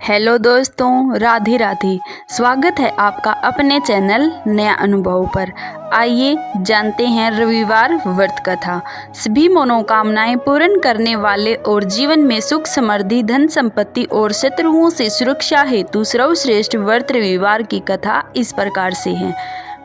Hello दोस्तों, राधे राधे। स्वागत है आपका अपने चैनल नया अनुभव पर। आइए जानते हैं रविवार व्रत कथा। सभी मनोकामनाएं पूर्ण करने वाले और जीवन में सुख समृद्धि धन संपत्ति और शत्रुओं से सुरक्षा हेतु सर्वश्रेष्ठ व्रत रविवार की कथा इस प्रकार से है।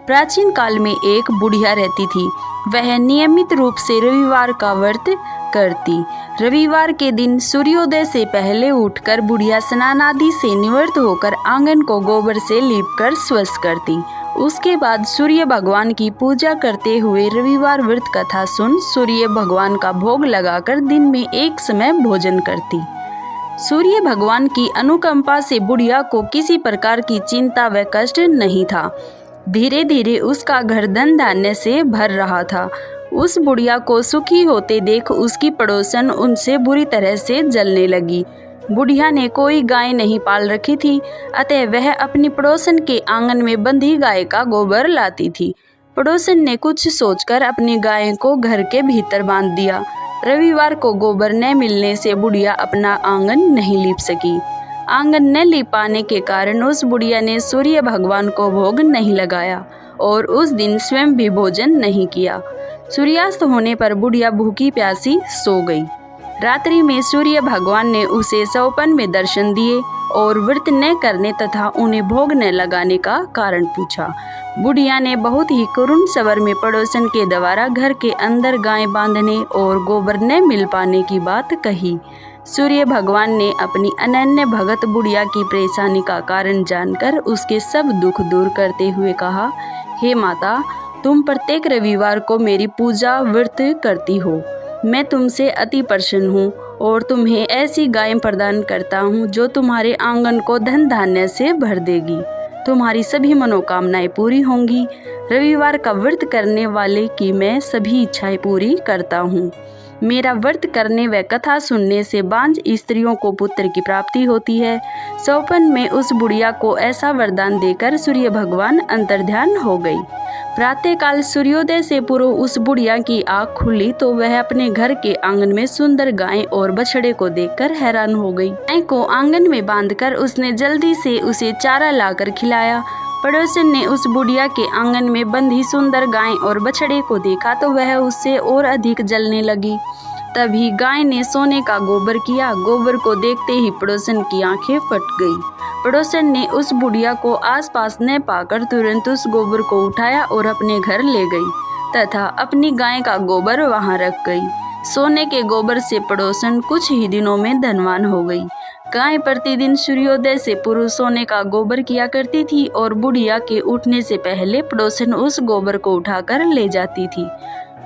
प्राचीन काल में एक बुढ़िया रहती थी। वह नियमित रूप से रविवार का व्रत करती। रविवार के दिन सूर्योदय से पहले उठकर बुढ़िया स्नान आदि से निवृत्त होकर आंगन को गोबर से लीपकर स्वच्छ करती। उसके बाद सूर्य भगवान की पूजा करते हुए रविवार व्रत कथा सुन सूर्य भगवान का भोग लगाकर दिन में एक समय भोजन करती। सूर्य भगवान की अनुकंपा से बुढ़िया को किसी प्रकार की चिंता व कष्ट नहीं था। धीरे धीरे उसका घर धन धान्य से भर रहा था। उस बुढ़िया को सुखी होते देख उसकी पड़ोसन उनसे बुरी तरह से जलने लगी। बुढ़िया ने कोई गाय नहीं पाल रखी थी, अतः वह अपनी पड़ोसन के आंगन में बंधी गाय का गोबर लाती थी। पड़ोसन ने कुछ सोचकर अपनी गाय को घर के भीतर बांध दिया। रविवार को गोबर न मिलने से बुढ़िया अपना आंगन नहीं लीप सकी। आंगन न लीप पाने के कारण उस बुढ़िया ने सूर्य भगवान को भोग नहीं लगाया और उस दिन स्वयं भी भोजन नहीं किया। सूर्यास्त होने पर बुढ़िया भूखी प्यासी सो गई। रात्रि में सूर्य भगवान ने उसे सौपन में दर्शन दिए और व्रत न करने तथा उन्हें भोग न लगाने का कारण पूछा। बुढ़िया ने बहुत ही करुण स्वर में पड़ोसन के द्वारा घर के अंदर गाय बांधने और गोबर न मिल पाने की बात कही। सूर्य भगवान ने अपनी अनन्य भगत बुढ़िया की परेशानी का कारण जानकर उसके सब दुख दूर करते हुए कहा, हे माता, तुम प्रत्येक रविवार को मेरी पूजा व्रत करती हो। मैं तुमसे अति प्रसन्न हूँ और तुम्हें ऐसी गाय प्रदान करता हूँ जो तुम्हारे आंगन को धन धान्य से भर देगी। तुम्हारी सभी मनोकामनाएं पूरी होंगी। रविवार का व्रत करने वाले की मैं सभी इच्छाएं पूरी करता हूँ। मेरा व्रत करने व कथा सुनने से बांझ स्त्रियों को पुत्र की प्राप्ति होती है। सौपन में उस बुढ़िया को ऐसा वरदान देकर सूर्य भगवान अंतर्ध्यान हो गई। प्रातःकाल सूर्योदय से पूर्व उस बुढ़िया की आँख खुली तो वह अपने घर के आंगन में सुंदर गाय और बछड़े को देखकर हैरान हो गई। गाय को आंगन में बांधकर उसने जल्दी से उसे चारा लाकर खिलाया। पड़ोसन ने उस बुढ़िया के आंगन में बंधी सुंदर गाय और बछड़े को देखा तो वह उससे और अधिक जलने लगी। तभी गाय ने सोने का गोबर किया। गोबर को देखते ही पड़ोसन की आंखें फट गई। पड़ोसन ने उस बुढ़िया को आसपास न पाकर तुरंत उस गोबर को उठाया और अपने घर ले गई तथा अपनी गाय का गोबर वहां रख गई। सोने के गोबर से पड़ोसन कुछ ही दिनों में धनवान हो गई। गाय प्रतिदिन सूर्योदय से पूर्व सोने का गोबर किया करती थी और बुढ़िया के उठने से पहले पड़ोसन उस गोबर को उठाकर ले जाती थी।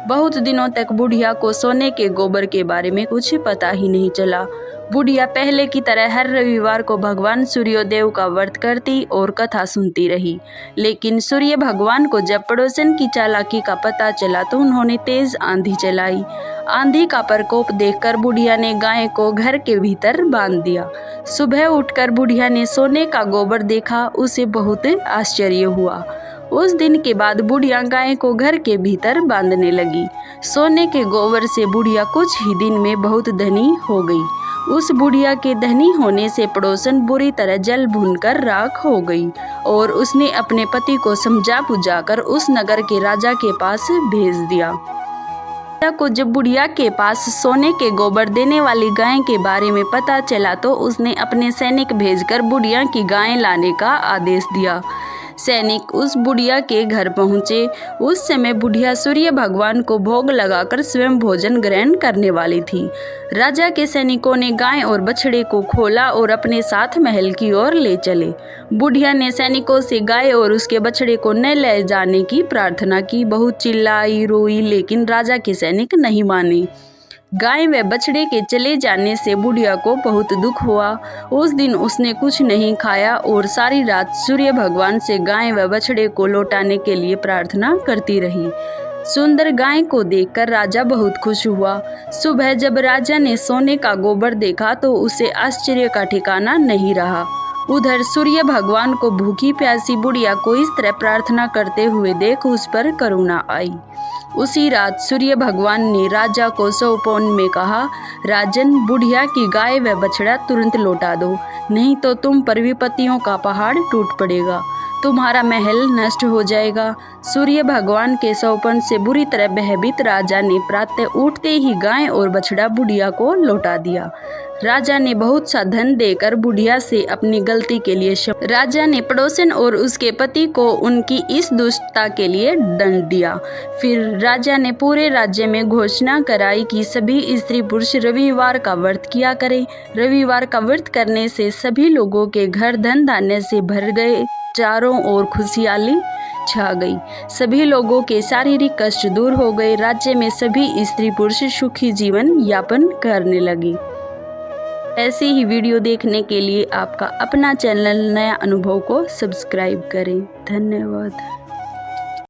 बहुत दिनों तक बुढ़िया को सोने के गोबर के बारे में कुछ पता ही नहीं चला। बुढ़िया पहले की तरह हर रविवार को भगवान सूर्योदेव का व्रत करती और कथा सुनती रही। लेकिन सूर्य भगवान को जब पड़ोसन की चालाकी का पता चला तो उन्होंने तेज आंधी चलाई। आंधी का प्रकोप देखकर बुढ़िया ने गाय को घर के भीतर बांध दिया। सुबह उठकर बुढ़िया ने सोने का गोबर देखा। उसे बहुत आश्चर्य हुआ। उस दिन के बाद बुढ़िया गाय को घर के भीतर बांधने लगी। सोने के गोबर से बुढ़िया कुछ ही दिन में बहुत धनी हो गई। उस बुढ़िया के धनी होने से पड़ोसन बुरी तरह जल भूनकर राख हो गई और उसने अपने पति को समझा बुझाकर उस नगर के राजा के पास भेज दिया। राजा को जब बुढ़िया के पास सोने के गोबर देने वाली गाय के बारे में पता चला तो उसने अपने सैनिक भेजकर बुढ़िया की गाय लाने का आदेश दिया। सैनिक उस बुढ़िया के घर पहुंचे। उस समय बुढ़िया सूर्य भगवान को भोग लगाकर स्वयं भोजन ग्रहण करने वाली थी। राजा के सैनिकों ने गाय और बछड़े को खोला और अपने साथ महल की ओर ले चले। बुढ़िया ने सैनिकों से गाय और उसके बछड़े को न ले जाने की प्रार्थना की। बहुत चिल्लाई रोई, लेकिन राजा के सैनिक नहीं माने। गाय व बछड़े के चले जाने से बुढ़िया को बहुत दुख हुआ। उस दिन उसने कुछ नहीं खाया और सारी रात सूर्य भगवान से गाय व बछड़े को लौटाने के लिए प्रार्थना करती रही। सुंदर गाय को देखकर राजा बहुत खुश हुआ। सुबह जब राजा ने सोने का गोबर देखा तो उसे आश्चर्य का ठिकाना नहीं रहा। उधर सूर्य भगवान को भूखी प्यासी बुढ़िया को इस तरह प्रार्थना करते हुए देख उस पर करुणा आई। उसी रात सूर्य भगवान ने राजा को सौपन में कहा, राजन, बुढ़िया की गाय व बछड़ा तुरंत लौटा दो। नहीं तो तुम पर विपत्तियों का पहाड़ टूट पड़ेगा, तुम्हारा महल नष्ट हो जाएगा। सूर्य भगवान के सौंपन से बुरी तरह भयभीत राजा ने प्रातः उठते ही गाय और बछड़ा बुढ़िया को लौटा दिया। राजा ने बहुत सा धन देकर बुढ़िया से अपनी गलती के लिए राजा ने पड़ोसन और उसके पति को उनकी इस दुष्टता के लिए दंड दिया। फिर राजा ने पूरे राज्य में घोषणा कराई कि सभी स्त्री पुरुष रविवार का व्रत किया करें। रविवार का व्रत करने से सभी लोगों के घर धन धान्य से भर गए, चारों ओर खुशहाली छा गई, सभी लोगों के शारीरिक कष्ट दूर हो गए, राज्य में सभी स्त्री पुरुष सुखी जीवन यापन करने लगे। ऐसी ही वीडियो देखने के लिए आपका अपना चैनल नया अनुभव को सब्सक्राइब करें। धन्यवाद।